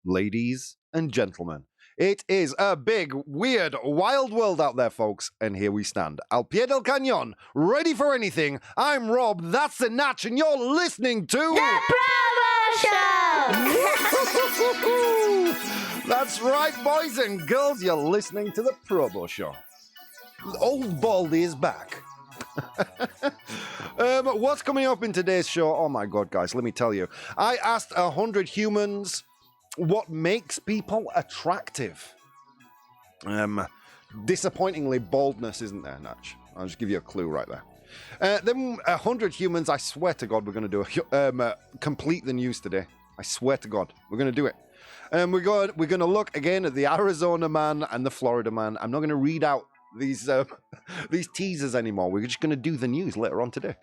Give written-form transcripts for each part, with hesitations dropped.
ladies and gentlemen. It is a big, weird, wild world out there, folks, and here we stand. Al pie del cañón, ready for anything. I'm Rob, that's the Natch, and you're listening to... The ProBoh Show! That's right, boys and girls, you're listening to the ProBoh Show. Old Baldy is back. What's coming up in today's show? Oh my God, guys, let me tell you. I asked 100 humans what makes people attractive. Disappointingly, baldness isn't there, Natch. I'll just give you a clue right there. Then 100 humans, I swear to God, we're going to do complete the news today. I swear to God, we're going to do it. We're going to look again at the Arizona man and the Florida man. I'm not going to read out these teasers anymore. We're just going to do the news later on today.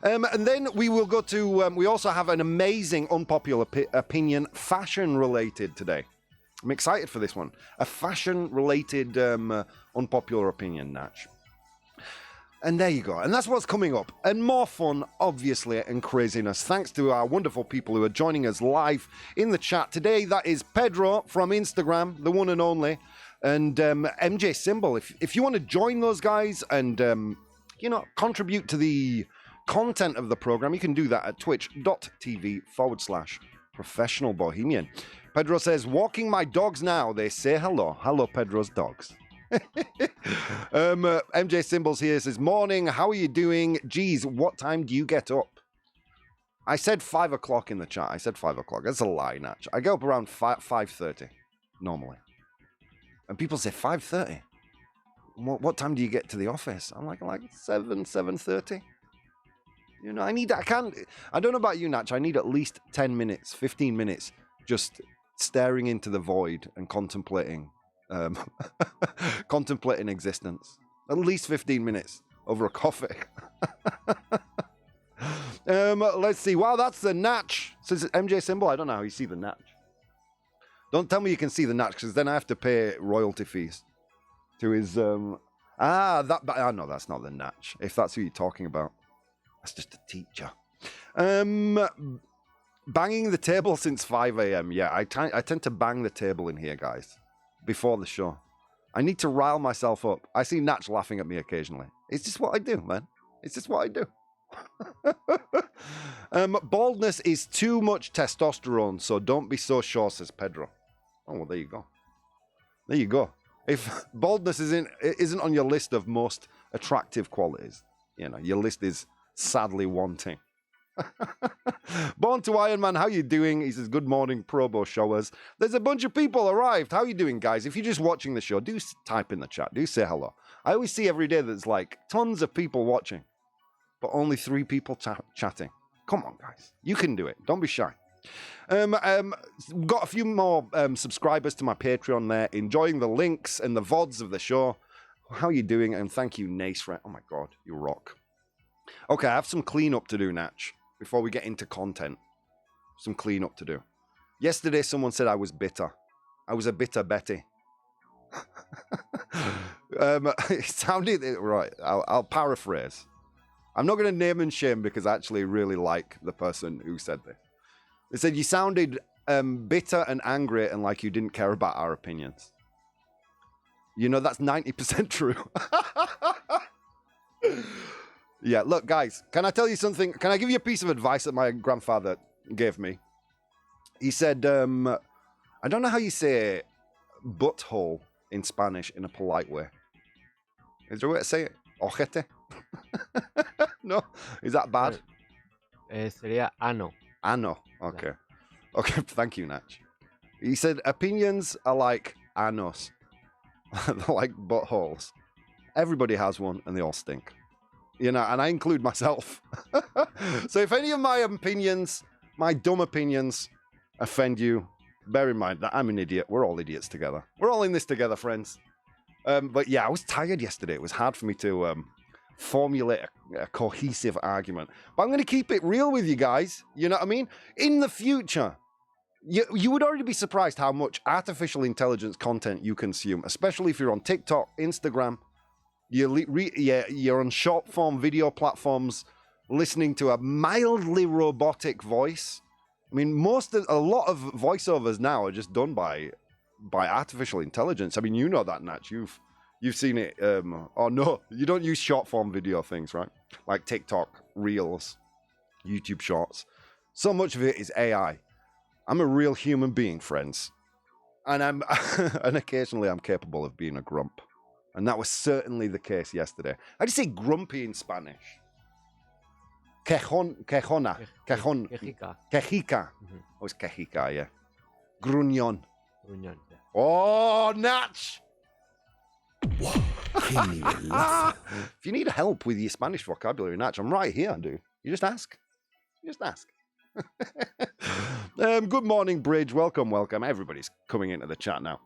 And then we will go to, we also have an amazing unpopular opinion, fashion-related today. I'm excited for this one. A fashion-related unpopular opinion, Natch. And there you go. And that's what's coming up. And more fun, obviously, and craziness. Thanks to our wonderful people who are joining us live in the chat today. That is Pedro from Instagram, the one and only. And MJ Symbol, if you want to join those guys and, contribute to the content of the program, you can do that at twitch.tv/professional bohemian. Pedro says, walking my dogs now. They say hello. Hello, Pedro's dogs. MJ Symbols here says, morning, how are you doing? Geez, what time do you get up? I said 5 o'clock in the chat. I said 5 o'clock. That's a lie, Natch. I get up around 5:30 normally. And people say 5:30. What time do you get to the office? I'm like 7:30. You know, I don't know about you, Natch. I need at least 10 minutes, 15 minutes, just staring into the void and contemplating existence. At least 15 minutes over a coffee. Let's see. Wow, that's the Natch. Says MJ Symbol. I don't know how you see the Natch. Don't tell me you can see the Natch, because then I have to pay royalty fees to his... no, that's not the Natch. If that's who you're talking about. That's just a teacher. Banging the table since 5 a.m. Yeah, I tend to bang the table in here, guys, before the show. I need to rile myself up. I see Natch laughing at me occasionally. It's just what I do, man. It's just what I do. Baldness is too much testosterone, so don't be so sure, says Pedro. Oh, well, there you go. There you go. If baldness isn't on your list of most attractive qualities, your list is sadly wanting. Born to Iron Man, how you doing? He says, good morning, ProBoh Showers. There's a bunch of people arrived. How you doing, guys? If you're just watching the show, do type in the chat. Do say hello. I always see every day there's tons of people watching, but only 3 people chatting. Come on, guys. You can do it. Don't be shy. Got a few more subscribers to my Patreon there, enjoying the links and the VODs of the show. How you doing? And thank you, Nace. Oh my God, you rock. Okay, I have some cleanup to do, Natch, before we get into content. Some cleanup to do. Yesterday, someone said I was bitter. I was a bitter Betty. It sounded right. I'll paraphrase. I'm not going to name and shame because I actually really like the person who said this. They said you sounded bitter and angry and like you didn't care about our opinions. That's 90% true. Yeah, look, guys, can I tell you something? Can I give you a piece of advice that my grandfather gave me? He said, I don't know how you say butthole in Spanish in a polite way. Is there a way to say it? Ojete? No? Is that bad? Sería ano. Ano. Okay. Okay, thank you, Natch. He said opinions are like anos. They're like buttholes. Everybody has one and they all stink. And I include myself. So if any of my opinions, my dumb opinions, offend you, bear in mind that I'm an idiot. We're all idiots together. We're all in this together, friends. But yeah, I was tired yesterday. It was hard for me to formulate a cohesive argument. But I'm going to keep it real with you guys. You know what I mean? In the future, you would already be surprised how much artificial intelligence content you consume, especially if you're on TikTok, Instagram. You're on short form video platforms listening to a mildly robotic voice I mean, a lot of voiceovers now are just done by artificial intelligence. I mean, you know that, Natch. You've seen it. Oh no, you don't use short form video things, right? Like TikTok, Reels, YouTube Shorts. So much of it is AI. I'm a real human being, friends, and and occasionally I'm capable of being a grump, and that was certainly the case yesterday. I just say grumpy in Spanish. Quejona. Quejica. Quejica. Oh, it's quejica, yeah. Gruñón. Gruñón, yeah. Oh, Natch! If you need help with your Spanish vocabulary, Natch, I'm right here, dude. You just ask. Good morning, Bridge. Welcome. Everybody's coming into the chat now.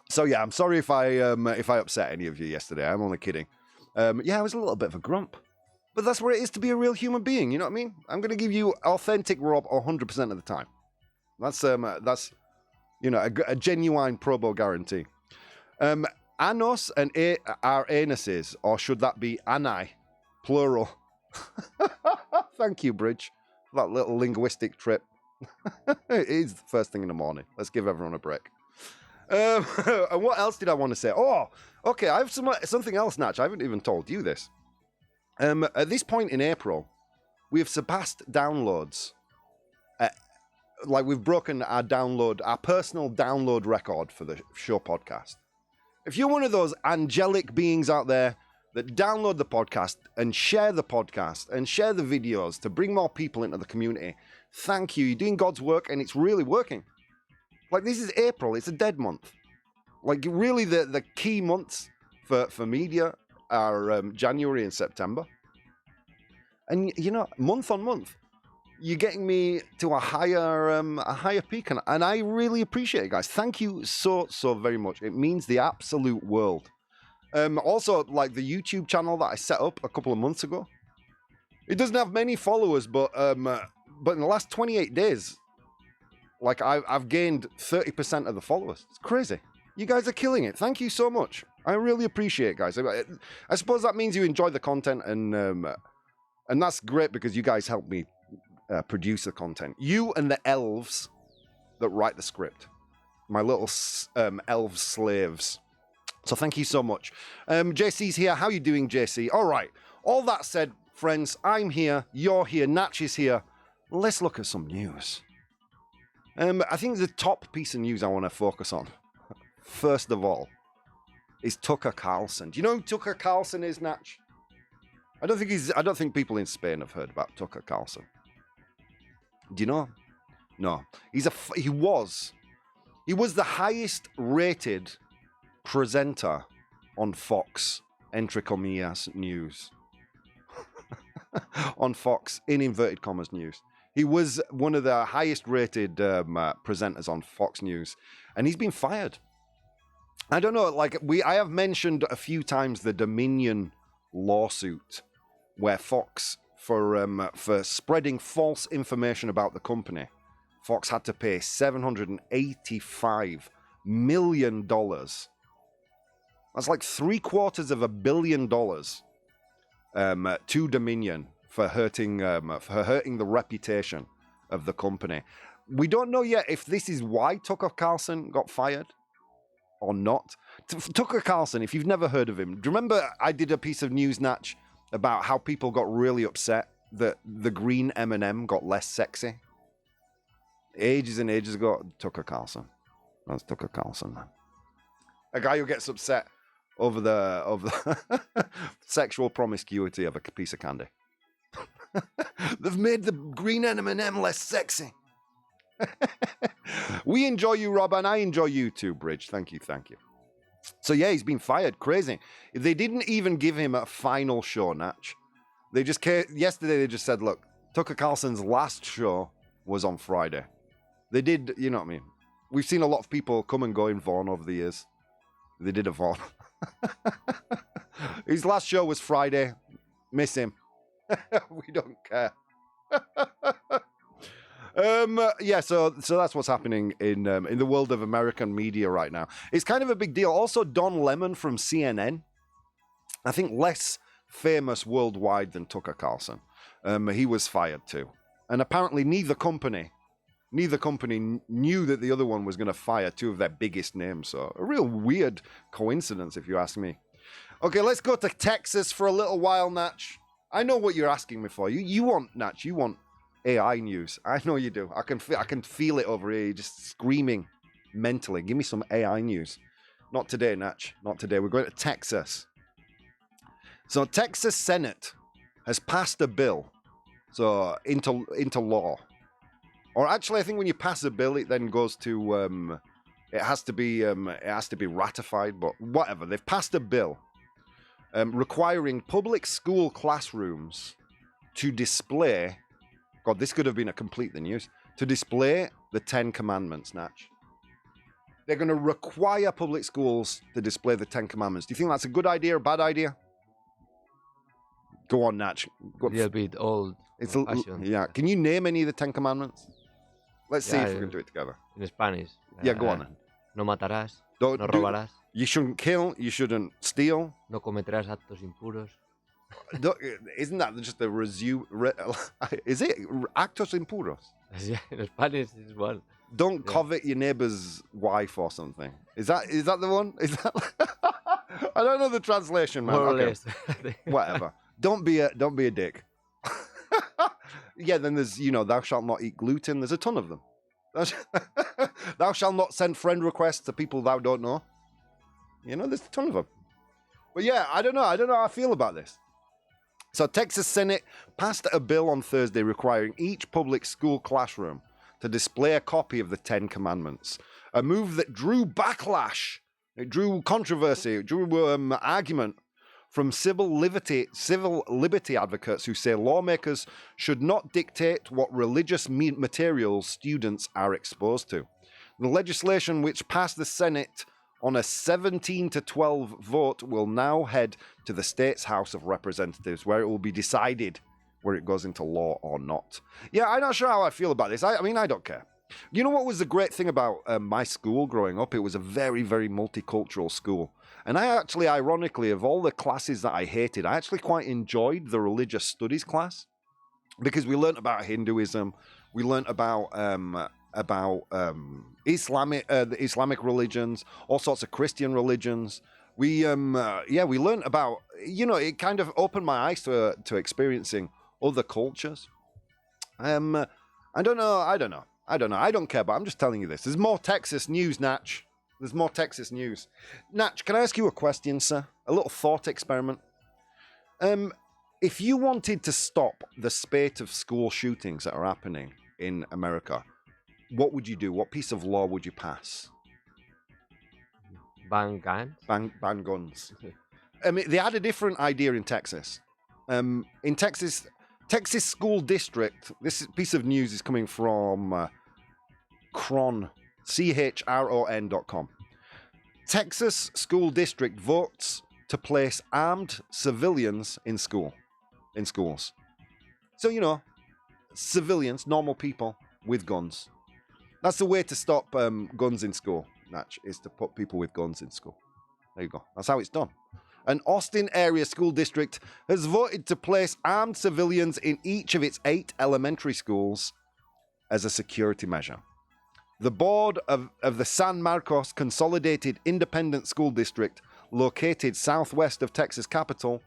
So yeah, I'm sorry if I upset any of you yesterday. I'm only kidding. Yeah, I was a little bit of a grump. But that's what it is to be a real human being, you know what I mean? I'm going to give you authentic Rob 100% of the time. That's a genuine ProBoh guarantee. Anos and are anuses, or should that be ani, plural? Thank you, Bridge, for that little linguistic trip. It is the first thing in the morning. Let's give everyone a break. And what else did I want to say? Oh, okay, I have something else, Natch. I haven't even told you this. At this point in April, we have surpassed downloads. We've broken our personal download record for the show podcast. If you're one of those angelic beings out there that download the podcast and share the videos to bring more people into the community, thank you. You're doing God's work, and it's really working. Like, this is April. It's a dead month. Like, really, the key months for media are January and September. And, month on month, you're getting me to a higher peak. And I really appreciate it, guys. Thank you so very much. It means the absolute world. Also, like the YouTube channel that I set up a couple of months ago, it doesn't have many followers, but in the last 28 days, like I've gained 30% of the followers. It's crazy. You guys are killing it. Thank you so much. I really appreciate it, guys. I suppose that means you enjoy the content, and that's great because you guys help me produce the content. You and the elves that write the script, my little elf slaves. So thank you so much. JC's here. How you doing, JC? All right. All that said, friends, I'm here. You're here. Natch is here. Let's look at some news. I think the top piece of news I want to focus on, first of all, is Tucker Carlson. Do you know who Tucker Carlson is, Natch? I don't think people in Spain have heard about Tucker Carlson. Do you know? No. He was the highest rated presenter on Fox, entre comillas, news. On Fox, in inverted commas, news. He was one of the highest rated presenters on Fox News, and he's been fired. I don't know, I have mentioned a few times the Dominion lawsuit where Fox, for spreading false information about the company, Fox had to pay $785 million. That's like $750 million to Dominion for hurting the reputation of the company. We don't know yet if this is why Tucker Carlson got fired or not. Tucker Carlson, if you've never heard of him, do you remember I did a piece of news, Natch, about how people got really upset that the green M&M got less sexy? Ages and ages ago, Tucker Carlson. That's Tucker Carlson, man. A guy who gets upset over the sexual promiscuity of a piece of candy. They've made the green M&M less sexy. We enjoy you, Rob, and I enjoy you too, Bridge. Thank you. So yeah, he's been fired. Crazy. They didn't even give him a final show, Natch. Yesterday they just said, look, Tucker Carlson's last show was on Friday. They did, you know what I mean? We've seen a lot of people come and go in Vaughn over the years. They did a Vaughn. His last show was Friday. Miss him. We don't care. So that's what's happening in the world of American media right now. It's kind of a big deal. Also, Don Lemon from CNN, I think less famous worldwide than Tucker Carlson. He was fired too. and apparently neither company knew that the other one was going to fire two of their biggest names. So a real weird coincidence, if you ask me. Okay, let's go to Texas for a little while, Natch. I know what you're asking me for. You want, Natch, you want AI news. I know you do. I can feel it over here. You're just screaming mentally. Give me some AI news. Not today, Natch. Not today. We're going to Texas. So Texas Senate has passed a bill, so into law. Or actually, I think when you pass a bill, it then goes to it has to be ratified. But whatever, they've passed a bill requiring public school classrooms to display. God, this could have been a complete the news. To display the 10 Commandments, Natch. They're going to require public schools to display the 10 Commandments. Do you think that's a good idea or bad idea? Go on, Natch. A little bit old. It's fashioned. Can you name any of the 10 Commandments? Let's see if we can do it together. In Spanish. Yeah, go on. No matarás. No robarás. You shouldn't kill. You shouldn't steal. No cometerás actos impuros. Isn't that just a resume? Is it actos impuros? Yeah, in Spanish is one. Don't covet your neighbor's wife or something. Is that the one? Is that? I don't know the translation, man. More or less. Whatever. Don't be a dick. Yeah, then there's, thou shalt not eat gluten. There's a ton of them. Thou shalt not send friend requests to people thou don't know. There's a ton of them. But yeah, I don't know how I feel about this. So Texas Senate passed a bill on Thursday requiring each public school classroom to display a copy of the 10 Commandments. A move that drew backlash. It drew controversy. It drew argument from civil liberty advocates who say lawmakers should not dictate what religious materials students are exposed to. The legislation, which passed the Senate on a 17-12 vote, will now head to the state's House of Representatives, where it will be decided where it goes into law or not. Yeah, I'm not sure how I feel about this. I mean, I don't care. You know what was the great thing about my school growing up? It was a very, very multicultural school. And I actually, ironically, of all the classes that I hated, I actually quite enjoyed the religious studies class because we learnt about Hinduism, we learnt about the Islamic religions, all sorts of Christian religions. We learnt about, it kind of opened my eyes to experiencing other cultures. I don't know. I don't care, but I'm just telling you this. There's more Texas news, Natch. There's more Texas news. Natch, can I ask you a question, sir? A little thought experiment. If you wanted to stop the spate of school shootings that are happening in America, what would you do? What piece of law would you pass? Ban guns? Ban guns. I mean, they had a different idea in Texas. In Texas School District, this piece of news is coming from chron.com. Texas School District votes to place armed civilians in schools. So, civilians, normal people with guns. That's the way to stop guns in school, Natch, is to put people with guns in school. There you go. That's how it's done. An Austin area school district has voted to place armed civilians in each of its 8 elementary schools as a security measure. The board of the San Marcos Consolidated Independent School District, located southwest of Texas capital,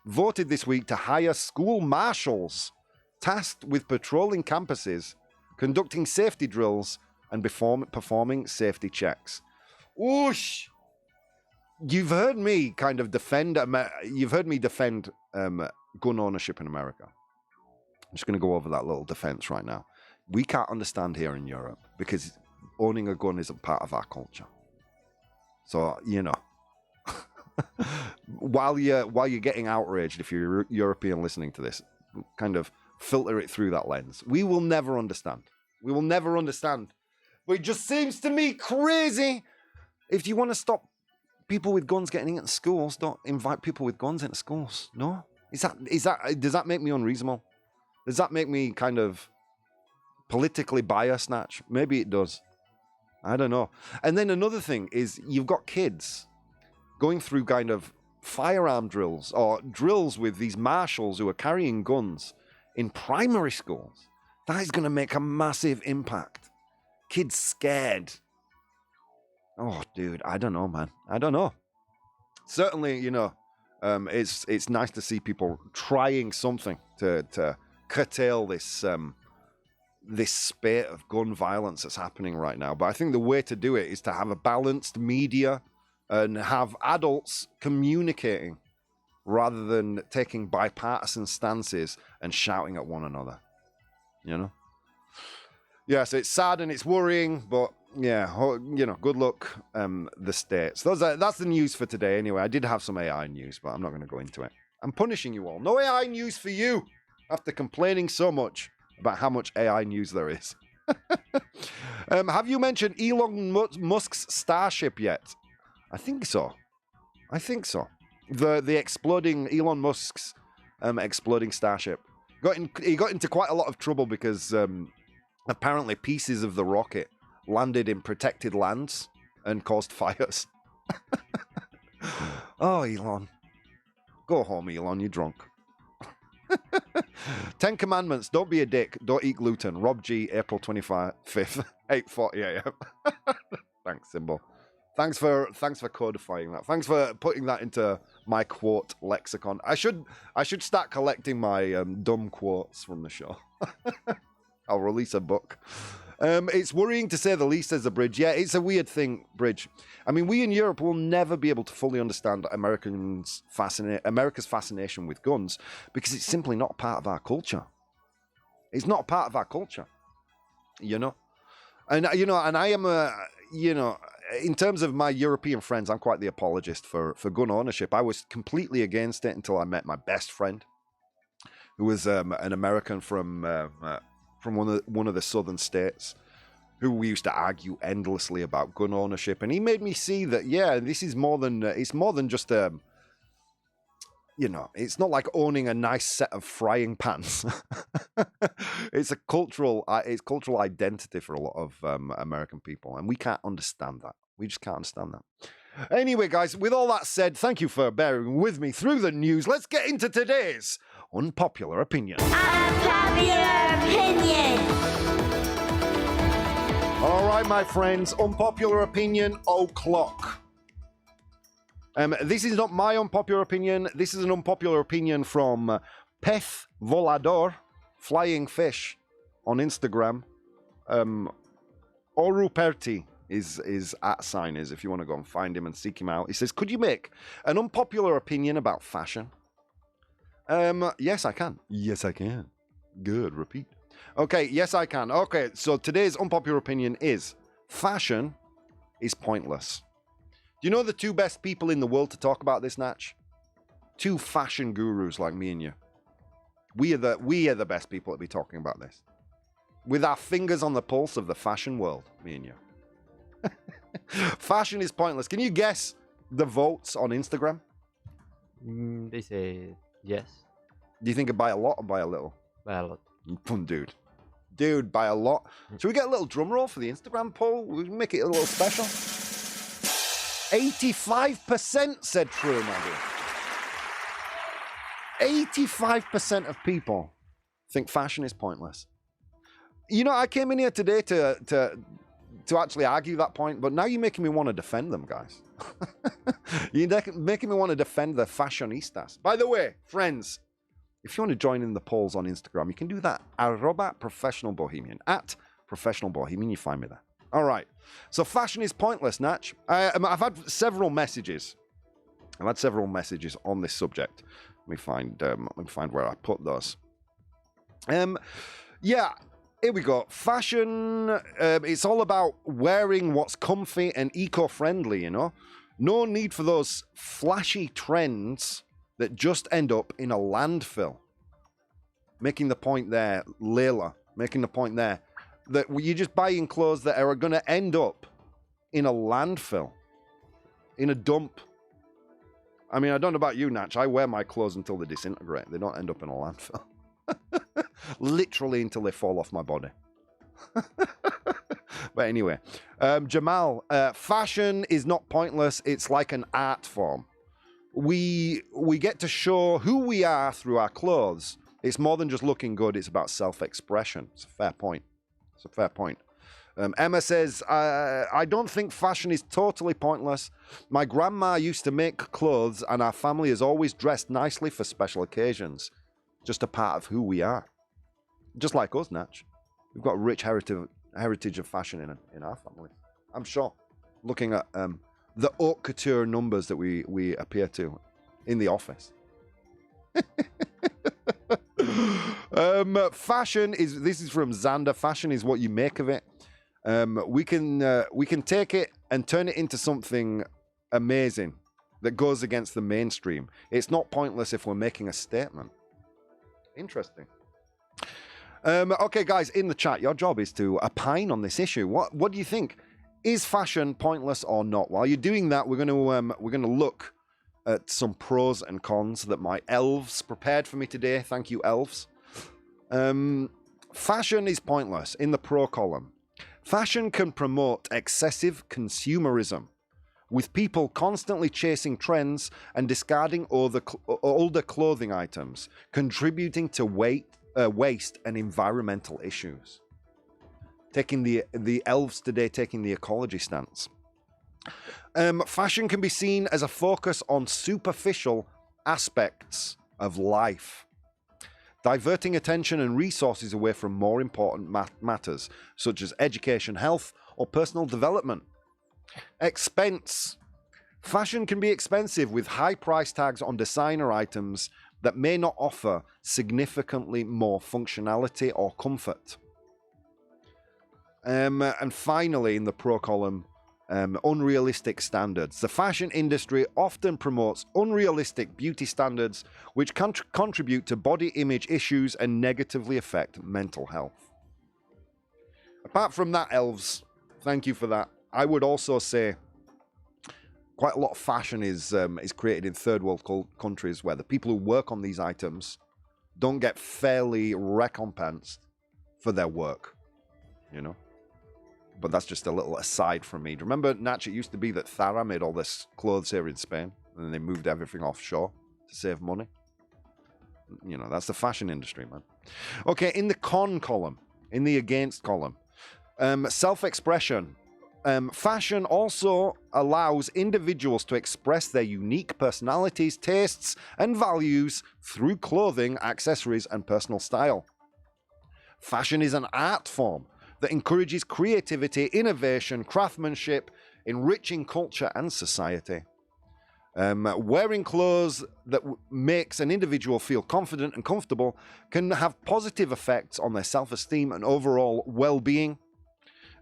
voted this week to hire school marshals tasked with patrolling campuses, conducting safety drills, and performing safety checks. Whoosh! You've heard me kind of defend gun ownership in America. I'm just going to go over that little defense right now. We can't understand here in Europe because owning a gun isn't part of our culture. So, while you're getting outraged if you're European listening to this, kind of filter it through that lens. We will never understand. But it just seems to me crazy. If you want to stop people with guns getting into schools, don't invite people with guns into schools. No? Does that make me unreasonable? Does that make me kind of politically biased, Natch? Maybe it does. I don't know. And then another thing is you've got kids going through kind of firearm drills or drills with these marshals who are carrying guns in primary schools. That is going to make a massive impact. Kids scared. Oh, dude, I don't know, man. I don't know. Certainly, you know, it's nice to see people trying something to curtail this this spate of gun violence that's happening right now. But I think the way to do it is to have a balanced media and have adults communicating rather than taking bipartisan stances and shouting at one another. You know? Yes, it's sad and it's worrying, but yeah, you know, good luck, the states. That's the news for today anyway. I did have some AI news, but I'm not going to go into it. I'm punishing you all. No AI news for you after complaining so much about how much AI news there is. Have you mentioned Elon Musk's Starship yet? I think so. The exploding Elon Musk's exploding Starship. He got into quite a lot of trouble because apparently pieces of the rocket landed in protected lands and caused fires. Oh, Elon. Go home, Elon, you're drunk. 10 Commandments, don't be a dick, don't eat gluten. Rob G, April 25th, 8:40 a.m. Thanks, Symbol. Thanks for codifying that. Thanks for putting that into my quote lexicon. I should start collecting my dumb quotes from the show. I'll release a book. It's worrying to say the least, says the Bridge. Yeah, it's a weird thing, Bridge. I mean, we in Europe will never be able to fully understand America's fascination with guns because it's simply not part of our culture. It's not part of our culture, you know? And, you know, and I am you know, in terms of my European friends, I'm quite the apologist for gun ownership. I was completely against it until I met my best friend, who was an American from one of the southern states, who we used to argue endlessly about gun ownership, and he made me see that this is more than it's more than just you know, it's not like owning a nice set of frying pans. It's cultural identity for a lot of American people, and we can't understand that. We just can't understand that. Anyway, guys, with all that said, thank you for bearing with me through the news. Let's get into today's unpopular opinion. Unpopular opinion. All right, my friends, unpopular opinion o'clock. This is not my unpopular opinion. This is an unpopular opinion from Peth Volador, Flying Fish, on Instagram. Oruperti is at sign is if you want to go and find him and seek him out. He says, could you make an unpopular opinion about fashion? Yes, I can. Yes, I can. Good, repeat. Okay, yes, I can. Okay, so today's unpopular opinion is fashion is pointless. Do you know the two best people in the world to talk about this, Natch? Two fashion gurus like me and you. We are the best people to be talking about this. With our fingers on the pulse of the fashion world, me and you. Fashion is pointless. Can you guess the votes on Instagram? They say yes. Do you think it by a lot or by a little? By a lot. Dude. Dude, by a lot. Should we get a little drum roll for the Instagram poll? We can make it a little special. 85% said true, my dear. 85% of people think fashion is pointless. You know, I came in here today to actually argue that point, but now you're making me want to defend them, guys. You're making me want to defend the fashionistas. By the way, friends, if you want to join in the polls on Instagram, you can do that at @professionalbohemian. At Professional Bohemian, you find me there. All right. So fashion is pointless, Natch. I've had several messages. I've had several messages on this subject. Let me find where I put those. Yeah, here we go. Fashion, it's all about wearing what's comfy and eco-friendly, you know? No need for those flashy trends that just end up in a landfill. Making the point there, Layla, making the point there, that you're just buying clothes that are going to end up in a landfill, in a dump. I mean, I don't know about you, Natch. I wear my clothes until they disintegrate. They don't end up in a landfill. Literally until they fall off my body. But anyway, Jamal, fashion is not pointless. It's like an art form. We get to show who we are through our clothes, It's more than just looking good. It's about self-expression. It's a fair point. It's a fair point. Emma says, I don't think fashion is totally pointless. My grandma used to make clothes and our family has always dressed nicely for special occasions. Just a part of who we are. Just like us, Natch. We've got a rich heritage of fashion in our family. I'm sure. Looking at the haute couture numbers that we appear to in the office. Fashion is, this is from Xander, fashion is what you make of it. We can take it and turn it into something amazing that goes against the mainstream. It's not pointless if we're making a statement. Interesting. Okay, guys, in the chat, your job is to opine on this issue. What do you think? Is fashion pointless or not? While you're doing that, we're going to look at some pros and cons that my elves prepared for me today. Thank you, elves. Fashion is pointless in the pro column. Fashion can promote excessive consumerism, with people constantly chasing trends and discarding older clothing items, contributing to waste and environmental issues. Taking the elves today, taking the ecology stance. Fashion can be seen as a focus on superficial aspects of life, diverting attention and resources away from more important matters, such as education, health, or personal development. Expense. Fashion can be expensive with high price tags on designer items that may not offer significantly more functionality or comfort. And finally, in the pro column, unrealistic standards. The fashion industry often promotes unrealistic beauty standards which contribute to body image issues and negatively affect mental health. Apart from that, elves, thank you for that. I would also say quite a lot of fashion is created in third world countries where the people who work on these items don't get fairly recompensed for their work, you know? But that's just a little aside from me. Do you remember, Natch, it used to be that Thara made all this clothes here in Spain and then they moved everything offshore to save money? You know, that's the fashion industry, man. Okay, in the con column, in the against column, self-expression. Fashion also allows individuals to express their unique personalities, tastes, and values through clothing, accessories, and personal style. Fashion is an art form that encourages creativity, innovation, craftsmanship, enriching culture and society. Wearing clothes that makes an individual feel confident and comfortable can have positive effects on their self-esteem and overall well-being.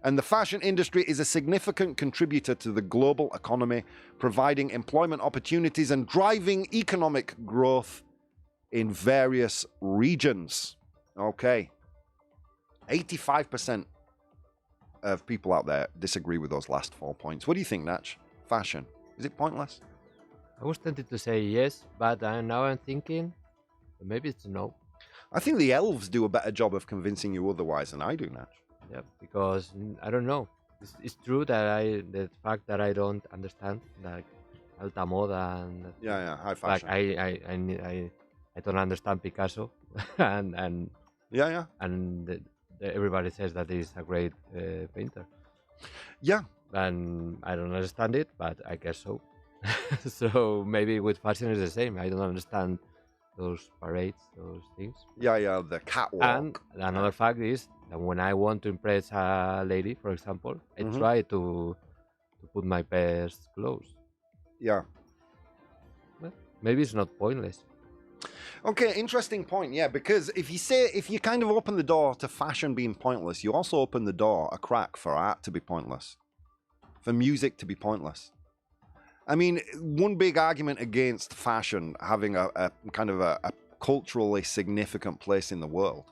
And the fashion industry is a significant contributor to the global economy, providing employment opportunities and driving economic growth in various regions. Okay. 85% of people out there disagree with those last 4 points. What do you think, Natch? Fashion, is it pointless? I was tempted to say yes, but now I'm thinking maybe it's no. I think the elves do a better job of convincing you otherwise than I do, Natch. Yeah, because I don't know. It's true that the fact that I don't understand like alta moda and High fashion. Like I don't understand Picasso, and and everybody says that he's a great painter. Yeah, and I don't understand it, but I guess so. So maybe with fashion is the same. I don't understand those parades, those things. Yeah, the catwalk. And another fact is that when I want to impress a lady, for example, I try to put my best clothes. Yeah. Well, maybe it's not pointless. Okay, interesting point. Yeah, because if you kind of open the door to fashion being pointless, you also open the door a crack for art to be pointless, for music to be pointless. I mean, one big argument against fashion having a kind of a culturally significant place in the world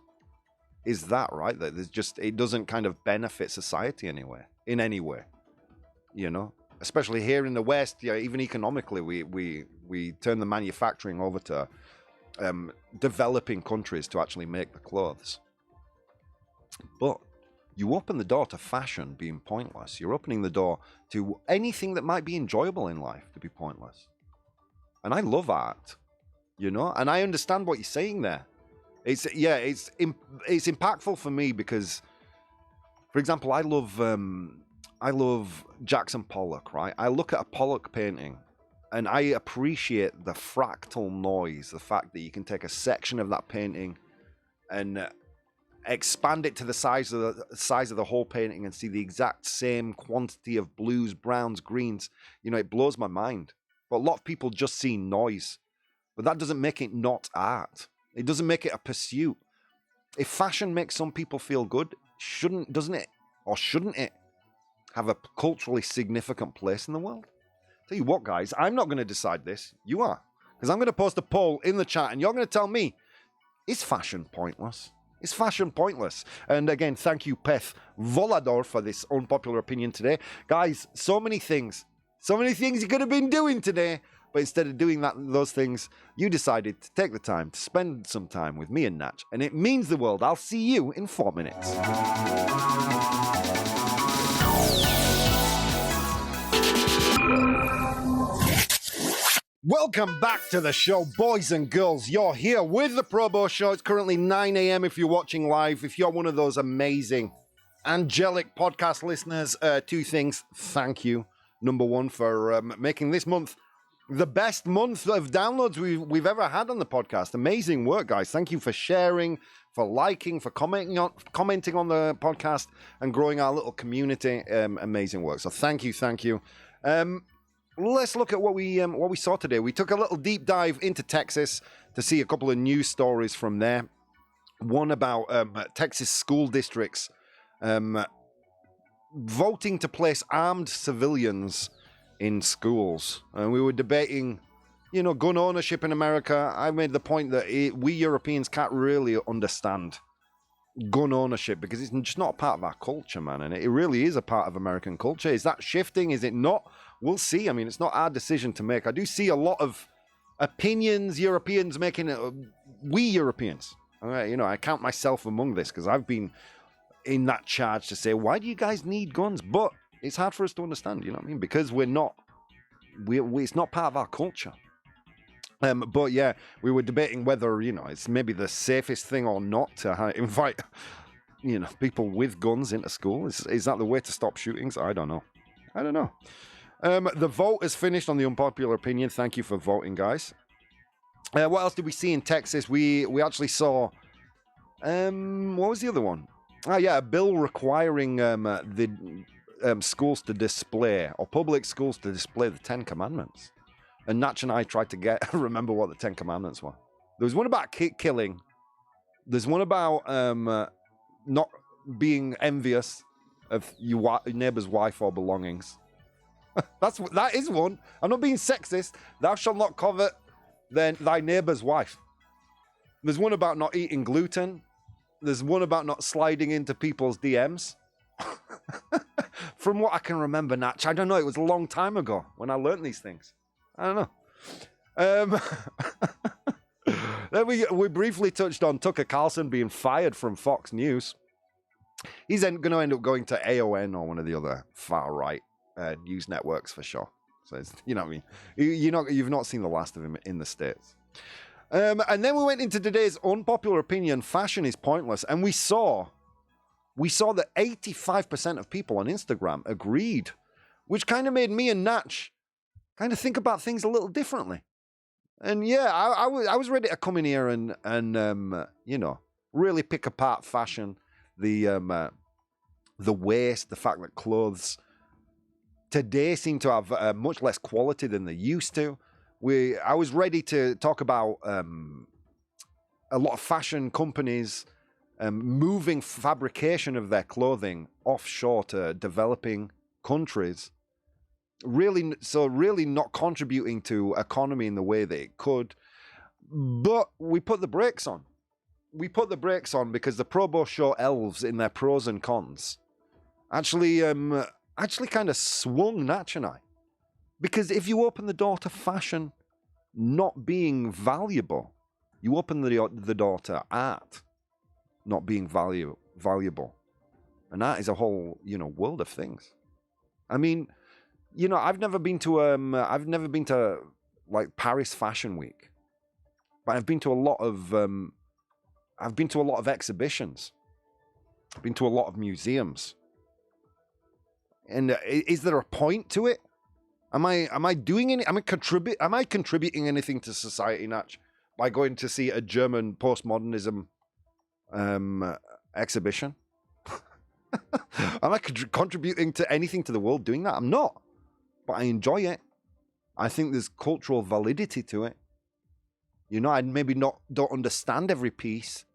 is that, right? That it doesn't kind of benefit society anyway, in any way, you know? Especially here in the West, yeah, even economically, we turn the manufacturing over to developing countries to actually make the clothes. But you open the door to fashion being pointless. You're opening the door to anything that might be enjoyable in life to be pointless. And I love art, you know? And I understand what you're saying there. It's impactful for me because, for example, I love Jackson Pollock, right? I look at a Pollock painting and I appreciate the fractal noise, the fact that you can take a section of that painting and expand it to the size of the whole painting and see the exact same quantity of blues, browns, greens. You know, it blows my mind. But a lot of people just see noise. But that doesn't make it not art. It doesn't make it a pursuit. If fashion makes some people feel good, shouldn't it have a culturally significant place in the world? Tell you what, guys, I'm not going to decide this. You are. Because I'm going to post a poll in the chat and you're going to tell me, is fashion pointless? Is fashion pointless? And again, thank you, Peth Volador, for this unpopular opinion today. Guys, so many things you could have been doing today. But instead of doing those things, you decided to take the time to spend some time with me and Natch. And it means the world. I'll see you in 4 minutes. Welcome back to the show, boys and girls. You're here with the ProBoh Show. It's currently 9 a.m. if you're watching live. If you're one of those amazing, angelic podcast listeners, 2 things. Thank you. Number 1, for making this month the best month of downloads we've ever had on the podcast. Amazing work, guys. Thank you for sharing, for liking, for commenting on the podcast and growing our little community. Amazing work. So thank you. Let's look at what we saw today. We took a little deep dive into Texas to see a couple of news stories from there. One about Texas school districts voting to place armed civilians in schools. And we were debating, gun ownership in America. I made the point that we Europeans can't really understand gun ownership because it's just not a part of our culture, man. And it really is a part of American culture. Is that shifting? Is it not? We'll see. I mean, it's not our decision to make. I do see a lot of opinions Europeans making it. We Europeans. All right, I count myself among this because I've been in that charge to say, why do you guys need guns? But it's hard for us to understand, you know what I mean? Because it's not part of our culture. But yeah, we were debating whether, it's maybe the safest thing or not to invite, people with guns into school. Is that the way to stop shootings? I don't know. The vote is finished on the unpopular opinion. Thank you for voting, guys. What else did we see in Texas? We actually saw, what was the other one? A bill requiring the schools to display, or public schools to display, the 10 Commandments. And Natch and I tried to remember what the 10 Commandments were. There was one about killing. There's one about not being envious of your neighbor's wife or belongings. That is one. I'm not being sexist. Thou shalt not covet thy neighbor's wife. There's one about not eating gluten. There's one about not sliding into people's DMs. From what I can remember, Natch, I don't know. It was a long time ago when I learned these things. I don't know. Then we briefly touched on Tucker Carlson being fired from Fox News. He's going to end up going to AON or one of the other far-right news networks for sure. So it's, you know what I mean? You've not seen the last of him in the States. And then we went into today's unpopular opinion, fashion is pointless. And we saw that 85% of people on Instagram agreed, which kind of made me and Natch kind of think about things a little differently. And yeah, I was ready to come in here and really pick apart fashion, the waste, the fact that clothes today seem to have much less quality than they used to. I was ready to talk about a lot of fashion companies moving fabrication of their clothing offshore to developing countries. Really not contributing to economy in the way that it could. But we put the brakes on. Because the ProBoh Show elves in their pros and cons actually kind of swung Natch and I. Because if you open the door to fashion not being valuable, you open the door to art not being valuable. And that is a whole, world of things. I mean, I've never been to like Paris Fashion Week, but I've been to a lot of I've been to a lot of exhibitions. I've been to a lot of museums. And is there a point to it? Am I doing any? Am I contributing anything to society, Natch, by going to see a German postmodernism exhibition? Am I contributing to anything to the world doing that? I'm not, but I enjoy it. I think there's cultural validity to it. You know, I maybe don't understand every piece,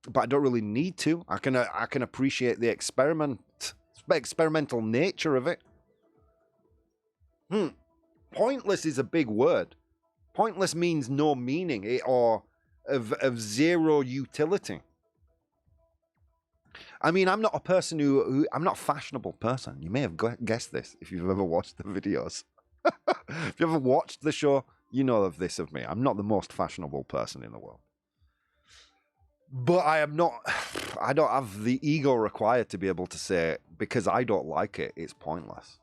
but I don't really need to. I can appreciate the experimental nature of it. Pointless is a big word. Pointless means no meaning or of zero utility. I mean, I'm not a person I'm not a fashionable person. You may have guessed this if you've ever watched the videos. If you ever watched the show, you know of this of me. I'm not the most fashionable person in the world. But I don't have the ego required to be able to say, because I don't like it, it's pointless.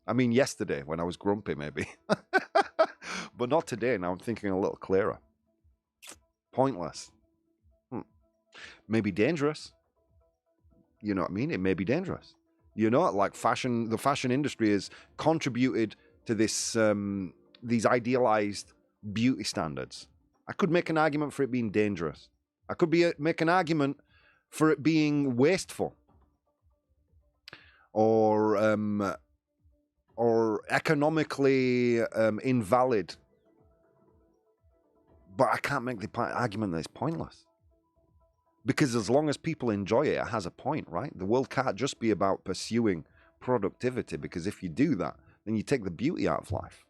I mean, yesterday when I was grumpy, maybe. But not today. Now I'm thinking a little clearer. Pointless. Maybe dangerous. You know what I mean? It may be dangerous. You know, like the fashion industry has contributed to this, these idealized beauty standards. I could make an argument for it being dangerous. I could make an argument for it being wasteful or economically invalid. But I can't make the argument that it's pointless. Because as long as people enjoy it, it has a point, right? The world can't just be about pursuing productivity, because if you do that, then you take the beauty out of life.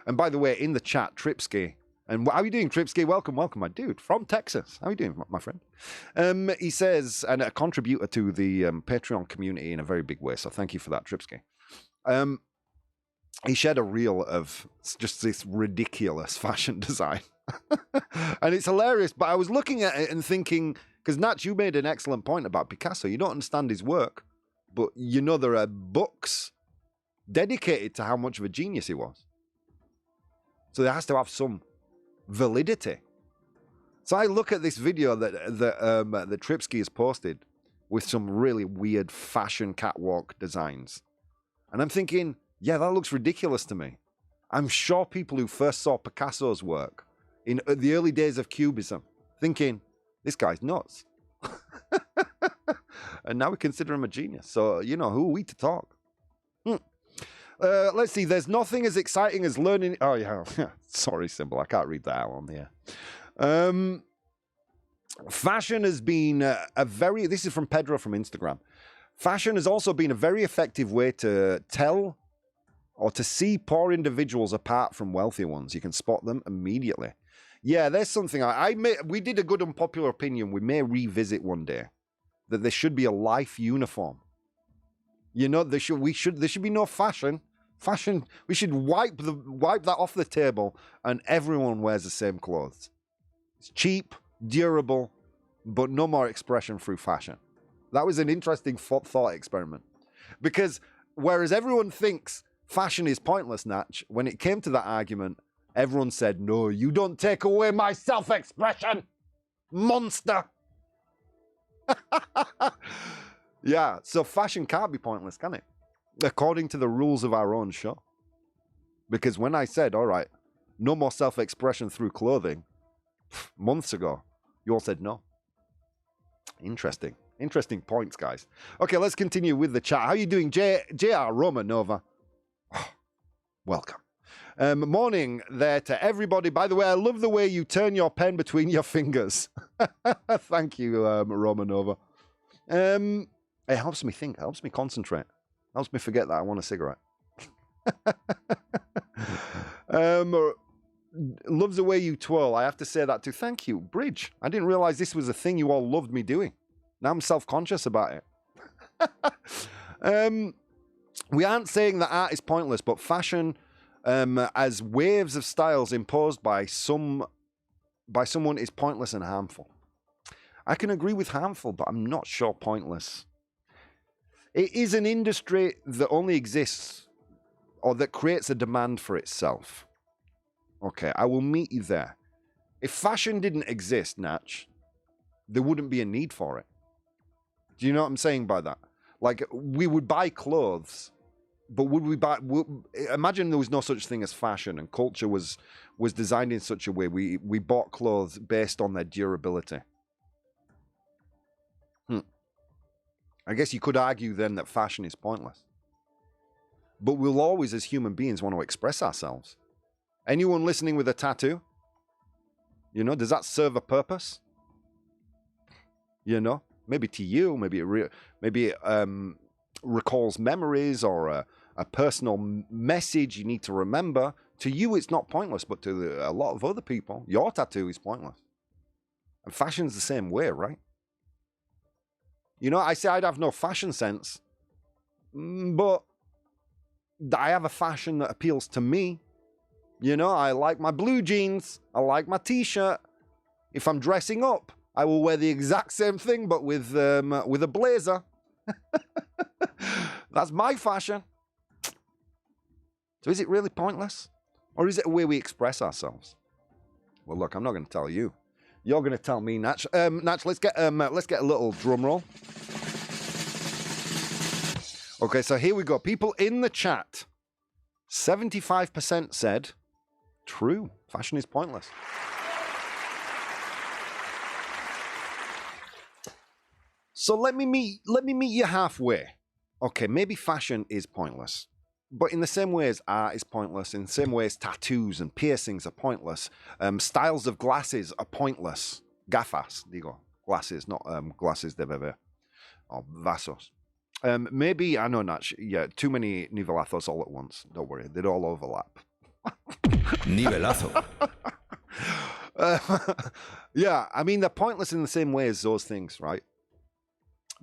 And by the way, in the chat, Tripsky, and how are you doing, Tripsky? Welcome, my dude, from Texas. How are you doing, my friend? He says, and a contributor to the Patreon community in a very big way, so thank you for that, Tripsky. He shared a reel of just this ridiculous fashion design. And it's hilarious, but I was looking at it and thinking, because Natch, you made an excellent point about Picasso. You don't understand his work, but you know there are books dedicated to how much of a genius he was. So there has to have some validity. So I look at this video that Tripsky has posted with some really weird fashion catwalk designs. And I'm thinking, yeah, that looks ridiculous to me. I'm sure people who first saw Picasso's work in the early days of Cubism, thinking, this guy's nuts. And now we consider him a genius. So, you know, who are we to talk? Let's see. There's nothing as exciting as learning. Oh, yeah. Sorry, Symbol. I can't read that out on the air. Fashion has been this is from Pedro from Instagram. Fashion has also been a very effective way to tell or to see poor individuals apart from wealthy ones. You can spot them immediately. Yeah, there's something we did a good unpopular opinion we may revisit one day, that there should be a life uniform. You know, there should be no fashion. Fashion, we should wipe that off the table, and everyone wears the same clothes. It's cheap, durable, but no more expression through fashion. That was an interesting thought experiment. Because whereas everyone thinks fashion is pointless, Natch, when it came to that argument, everyone said, no, you don't take away my self-expression, monster. Yeah, so fashion can't be pointless, can it? According to the rules of our own show. Because when I said, all right, no more self-expression through clothing, months ago, you all said no. Interesting. Interesting points, guys. Okay, let's continue with the chat. How are you doing, JR Romanova? Oh, welcome. Morning there to everybody. By the way, I love the way you turn your pen between your fingers. Thank you, Romanova. It helps me think. It helps me concentrate. It helps me forget that I want a cigarette. Loves the way you twirl. I have to say that too. Thank you, Bridge. I didn't realize this was a thing you all loved me doing. Now I'm self-conscious about it. We aren't saying that art is pointless, but fashion, as waves of styles imposed by someone, is pointless and harmful. I can agree with harmful, but I'm not sure pointless. It is an industry that only exists, or that creates a demand for itself. Okay, I will meet you there. If fashion didn't exist, Natch, there wouldn't be a need for it. Do you know what I'm saying by that? Like, we would buy clothes, but would we buy... imagine there was no such thing as fashion, and culture was designed in such a way we bought clothes based on their durability. I guess you could argue then that fashion is pointless. But we'll always, as human beings, want to express ourselves. Anyone listening with a tattoo? You know, does that serve a purpose? You know, maybe to you, maybe it recalls memories or a personal message you need to remember. To you, it's not pointless, but to a lot of other people, your tattoo is pointless. And fashion's the same way, right? You know, I say I'd have no fashion sense, but I have a fashion that appeals to me. You know, I like my blue jeans. I like my t-shirt. If I'm dressing up, I will wear the exact same thing, but with a blazer. That's my fashion. So is it really pointless? Or is it a way we express ourselves? Well, look, I'm not going to tell you. You're going to tell me, Natch. Natch, let's get a little drum roll. Okay, so here we go. People in the chat. 75% said, true, fashion is pointless. So let me meet you halfway. Okay, maybe fashion is pointless. But in the same way as art is pointless, in the same way as tattoos and piercings are pointless, styles of glasses are pointless. Gafas, digo. Glasses, not glasses de bebé. Or vasos. Maybe, I know, Natch, yeah, too many nivelazos all at once. Don't worry, they'd all overlap. Nivelazo. Yeah, I mean, they're pointless in the same way as those things, right?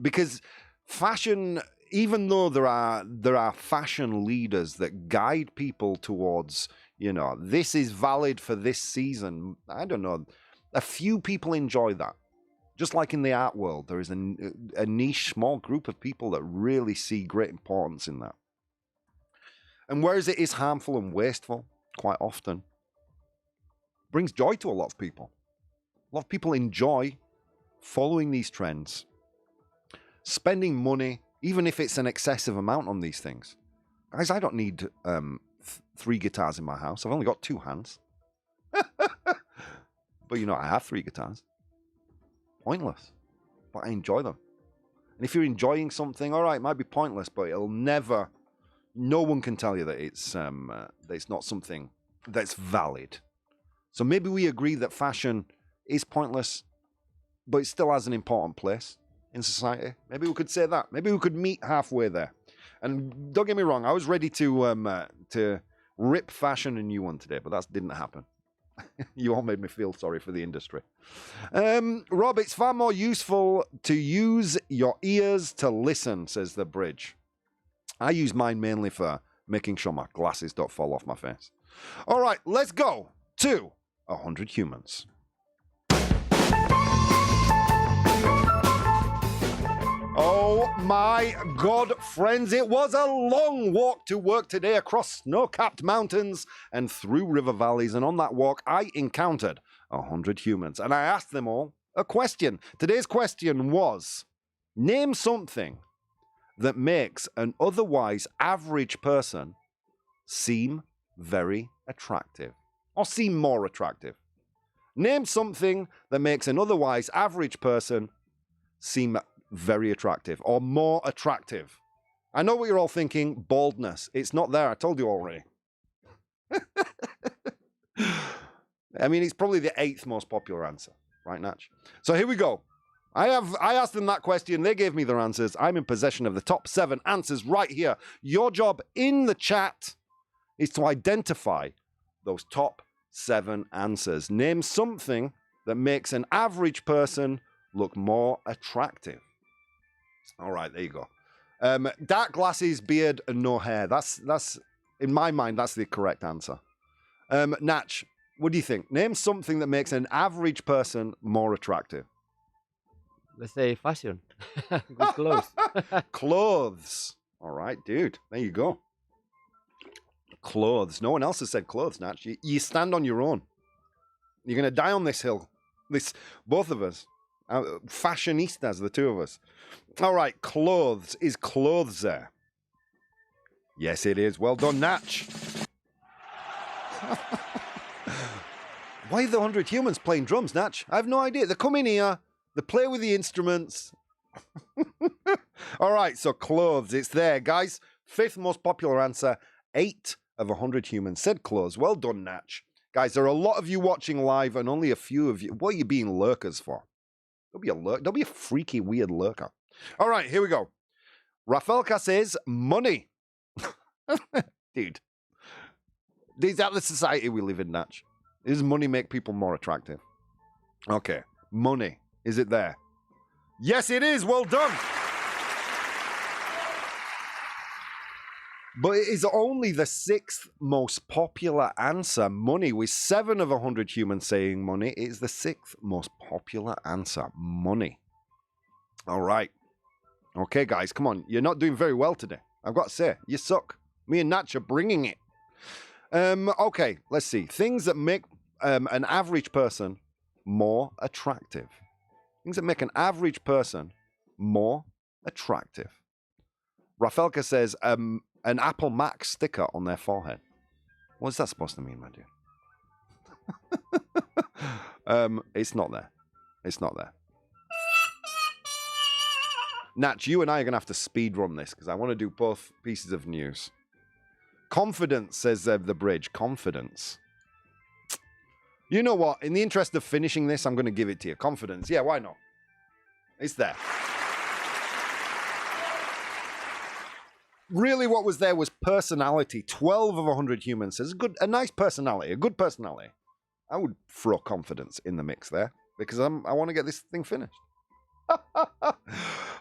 Because fashion, even though there are fashion leaders that guide people towards, you know, this is valid for this season, I don't know, a few people enjoy that. Just like in the art world, there is a niche, small group of people that really see great importance in that. And whereas it is harmful and wasteful, quite often, brings joy to a lot of people. A lot of people enjoy following these trends, spending money, even if it's an excessive amount on these things. Guys, I don't need 3 guitars in my house. I've only got 2 hands. But you know, I have 3 guitars. Pointless, but I enjoy them. And if you're enjoying something, all right, it might be pointless, but it'll never, no one can tell you that it's not something that's valid. So maybe we agree that fashion is pointless, but it still has an important place in society. Maybe we could say that. Maybe we could meet halfway there. And don't get me wrong, I was ready to rip fashion a new one today, but that didn't happen. You all made me feel sorry for the industry. Rob, it's far more useful to use your ears to listen, says the bridge. I use mine mainly for making sure my glasses don't fall off my face. All right, let's go to 100 humans. Oh my God, friends, it was a long walk to work today across snow-capped mountains and through river valleys. And on that walk, I encountered 100 humans. And I asked them all a question. Today's question was, name something that makes an otherwise average person seem very attractive or seem more attractive. Name something that makes an otherwise average person seem very attractive or more attractive. I know what you're all thinking, baldness. It's not there. I told you already. I mean, it's probably the 8th most popular answer, right, Natch? So here we go. I asked them that question. They gave me their answers. I'm in possession of the top 7 answers right here. Your job in the chat is to identify those top 7 answers. Name something that makes an average person look more attractive. All right, there you go. Dark glasses, beard, and no hair. That's in my mind, that's the correct answer. Natch, what do you think? Name something that makes an average person more attractive. Let's say fashion. Good clothes. Clothes. All right, dude. There you go. Clothes. No one else has said clothes, Natch. You stand on your own. You're going to die on this hill. Both of us. Fashionistas, the two of us. All right, clothes. Is clothes there? Yes, it is. Well done, Natch. Why are the 100 humans playing drums, Natch? I have no idea. They come in here, they play with the instruments. All right, so clothes. It's there, guys. 5th most popular answer. 8 of 100 humans said clothes. Well done, Natch. Guys, there are a lot of you watching live and only a few of you. What are you being lurkers for? Don't be a freaky, weird lurker. All right, here we go. Rafelka says money. Dude. Is that the society we live in, Natch? Does money make people more attractive? Okay. Money. Is it there? Yes, it is. Well done. But it is only the 6th most popular answer. Money, with 7 of 100 humans saying money, it is the 6th most popular answer. Money. All right. Okay, guys, come on. You're not doing very well today. I've got to say, you suck. Me and Natch are bringing it. Okay, let's see. Things that make an average person more attractive. Things that make an average person more attractive. Rafelka says, an Apple Mac sticker on their forehead. What's that supposed to mean, my dear? It's not there. It's not there. Natch, you and I are going to have to speed run this because I want to do both pieces of news. Confidence, says the bridge. Confidence. You know what? In the interest of finishing this, I'm going to give it to you. Confidence. Yeah, why not? It's there. Really, what was there was personality. 12 of 100 humans says a nice personality, a good personality. I would throw confidence in the mix there because I want to get this thing finished.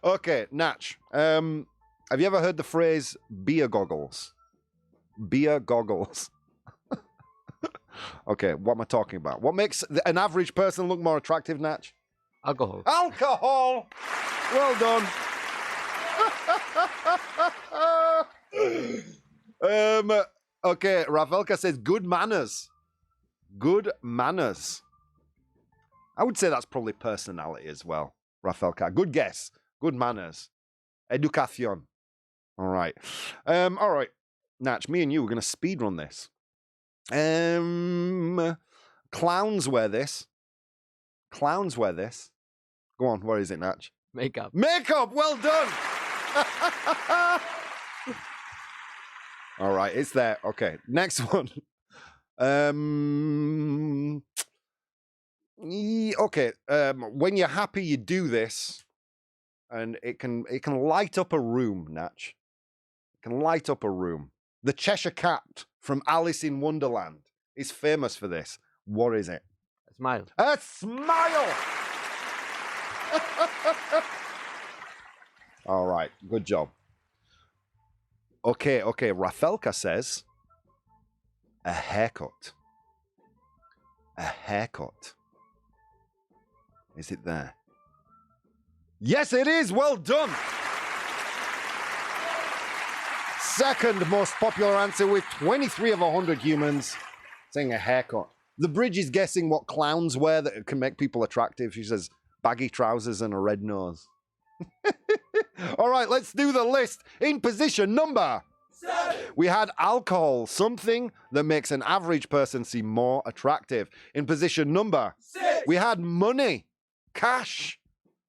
Okay, Natch. Have you ever heard the phrase beer goggles? Beer goggles. Okay, what am I talking about? What makes an average person look more attractive, Natch? Alcohol. Alcohol! Well done. Okay, Ravelka says good manners. Good manners. I would say that's probably personality as well, Rafelka. Good guess. Good manners. Educación. All right. All right. Natch, me and you, we're going to speed run this. Clowns wear this. Clowns wear this. Go on, what is it, Natch? Makeup. Makeup, well done. All right, it's there. Okay, next one. Okay, when you're happy, you do this, and it can light up a room, Natch. It can light up a room. The Cheshire Cat from Alice in Wonderland is famous for this. What is it? A smile. A smile! All right, good job. Okay, Rafelka says a haircut. A haircut. Is it there? Yes, it is. Well done. Second most popular answer with 23 of 100 humans saying a haircut. The bridge is guessing what clowns wear that can make people attractive. She says baggy trousers and a red nose. All right, let's do the list. In position number 7, we had alcohol, something that makes an average person seem more attractive. In position number 6, we had money, cash,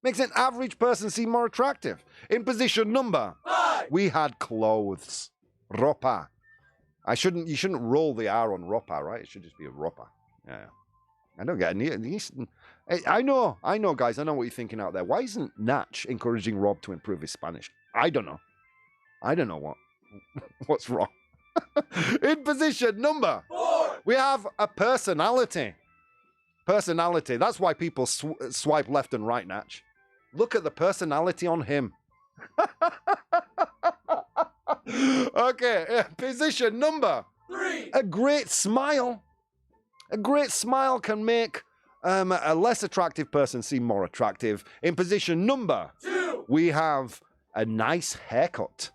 makes an average person seem more attractive. In position number 5, we had clothes, ropa. You shouldn't roll the R on ropa, right? It should just be a ropa. Yeah. I don't get it. I know, guys. I know what you're thinking out there. Why isn't Natch encouraging Rob to improve his Spanish? I don't know. What's wrong. In position number 4, we have a personality. Personality. That's why people swipe left and right, Natch. Look at the personality on him. Okay, position number 3. A great smile. A great smile can make a less attractive person seem more attractive. In position number 2, we have a nice haircut.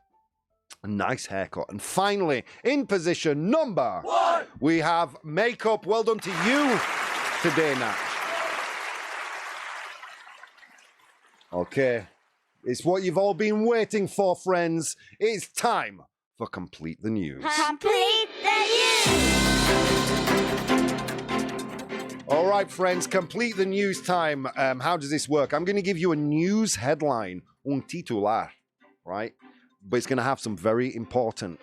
A nice haircut. And finally, in position number 1, we have makeup. Well done to you. today, Natch. Okay. It's what you've all been waiting for, friends. It's time for Complete the News. Complete the news. All right, friends, complete the news time. How does this work? I'm going to give you a news headline, un titular, right? But it's going to have some very important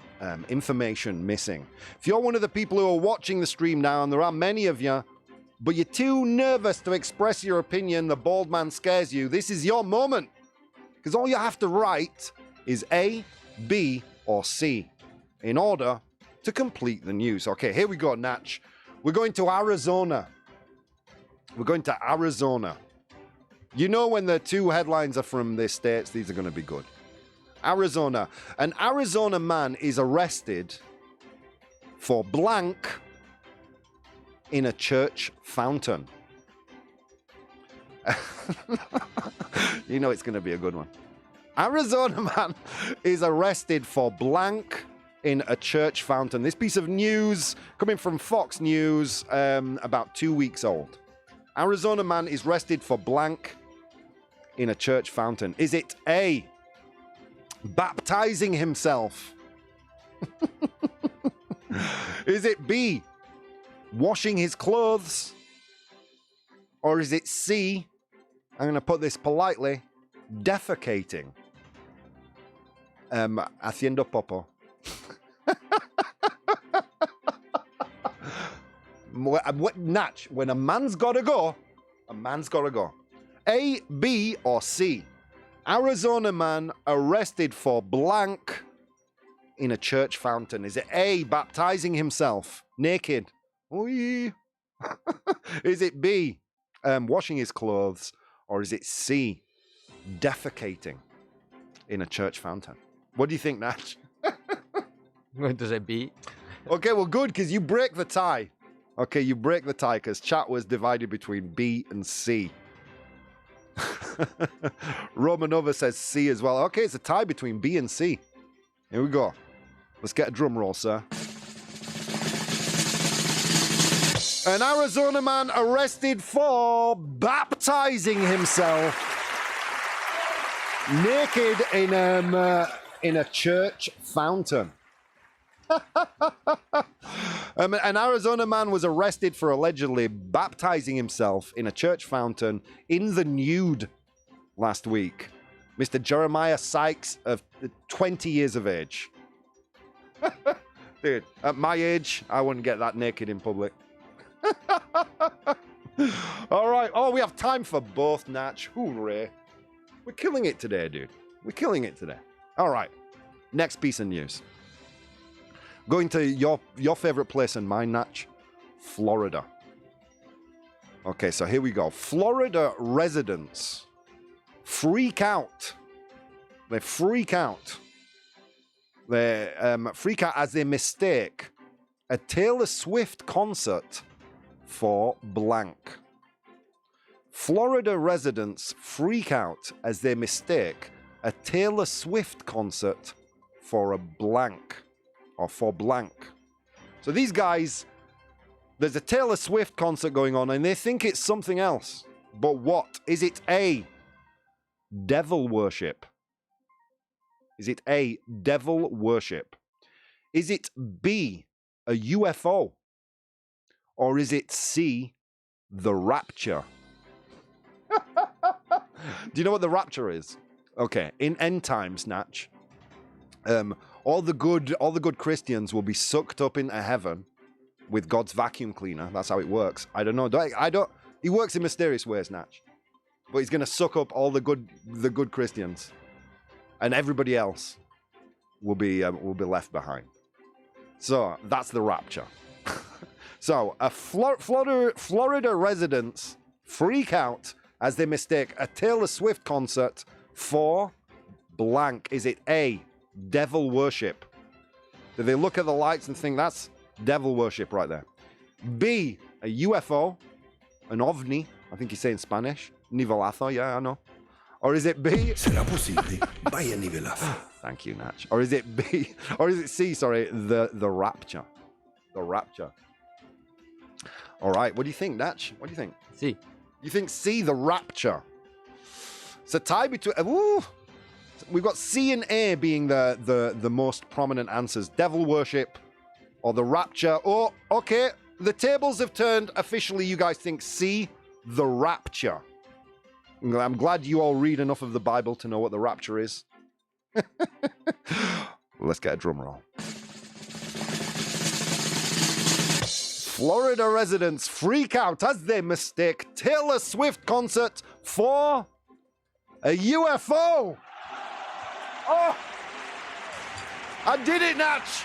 information missing. If you're one of the people who are watching the stream now, and there are many of you, but you're too nervous to express your opinion, the bald man scares you, this is your moment. Because all you have to write is A, B, or C in order to complete the news. Okay, here we go, Natch. We're going to Arizona. We're going to Arizona. You know when the two headlines are from the states, these are going to be good. Arizona. An Arizona man is arrested for blank in a church fountain. You know it's going to be a good one. Arizona man is arrested for blank in a church fountain. This piece of news coming from Fox News, about 2 weeks old. Arizona man is arrested for blank in a church fountain. Is it A, baptizing himself? Is it B, washing his clothes? Or is it C, I'm going to put this politely, defecating? Haciendo popo. Natch, when a man's got to go, a man's got to go. A, B, or C? Arizona man arrested for blank in a church fountain. Is it A, baptizing himself naked? Oy. Is it B, washing his clothes? Or is it C, defecating in a church fountain? What do you think, Natch? I'm going to say B. Okay, well, good, because you break the tie. Okay, you break the tie, because chat was divided between B and C. Romanova says C as well. Okay, it's a tie between B and C. Here we go. Let's get a drum roll, sir. An Arizona man arrested for baptizing himself naked in a church fountain. An Arizona man was arrested for allegedly baptizing himself in a church fountain in the nude last week. Mr. Jeremiah Sykes, of 20 years of age. Dude, at my age, I wouldn't get that naked in public. All right. Oh, we have time for both, Natch. Hooray. We're killing it today, dude. We're killing it today. All right. Next piece of news. Going to your favorite place and mine, Natch, Florida. Okay, so here we go. Florida residents freak out. They freak out. They freak out as they mistake a Taylor Swift concert for blank. Florida residents freak out as they mistake a Taylor Swift concert for a blank. Or for blank. So these guys, there's a Taylor Swift concert going on and they think it's something else. But what? Is it A, devil worship? Is it A, devil worship? Is it B, a UFO? Or is it C, the rapture? Do you know what the rapture is? Okay, in end times, Natch, all the good Christians will be sucked up into heaven with God's vacuum cleaner. That's how it works. I don't know. He works in mysterious ways, Natch. But he's going to suck up all the good Christians, and everybody else will be left behind. So that's the rapture. So Florida residents freak out as they mistake a Taylor Swift concert for blank. Is it A, devil worship? Do they look at the lights and think that's devil worship right there? B, a UFO, an ovni, I think you say in Spanish. Nivelazo, yeah, I know. Or is it B? Será posible. Vaya nivelazo. Thank you, Natch. Or is it B? Or is it C? Sorry, the rapture. The rapture. All right. What do you think, Natch? What do you think? See. You think C, the rapture? It's a tie between... Ooh. We've got C and A being the most prominent answers. Devil worship or the rapture. Oh, okay. The tables have turned. Officially, you guys think C, the rapture. I'm glad you all read enough of the Bible to know what the rapture is. Let's get a drum roll. Florida residents freak out as they mistake Taylor Swift concert for a UFO. Oh, I did it, Natch.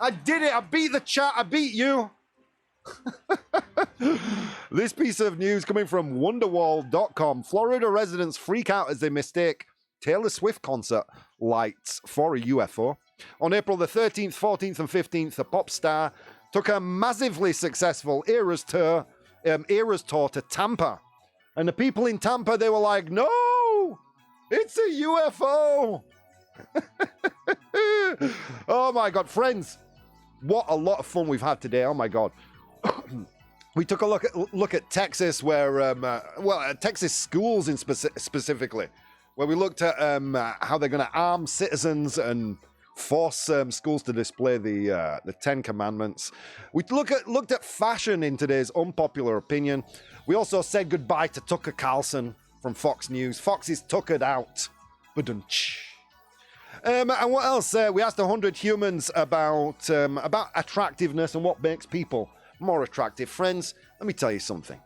I did it. I beat the chat. I beat you. This piece of news coming from Wonderwall.com. Florida residents freak out as they mistake Taylor Swift concert lights for a UFO. On April the 13th, 14th, and 15th, the pop star took a massively successful Eras tour to Tampa. And the people in Tampa, they were like, no, it's a UFO. Oh my God, friends, what a lot of fun we've had today. Oh my God. We took a look at Texas, where Texas schools in specifically, where we looked at how they're going to arm citizens and force schools to display the Ten Commandments. We looked at fashion in today's unpopular opinion. We also said goodbye to Tucker Carlson from Fox News. Fox is tuckered out. Ba-dum-tsh. And what else? We asked 100 humans about attractiveness and what makes people more attractive. Friends, let me tell you something.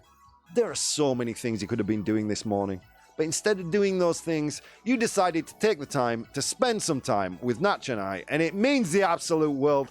There are so many things you could have been doing this morning. But instead of doing those things, you decided to take the time to spend some time with Natch and I. And it means the absolute world.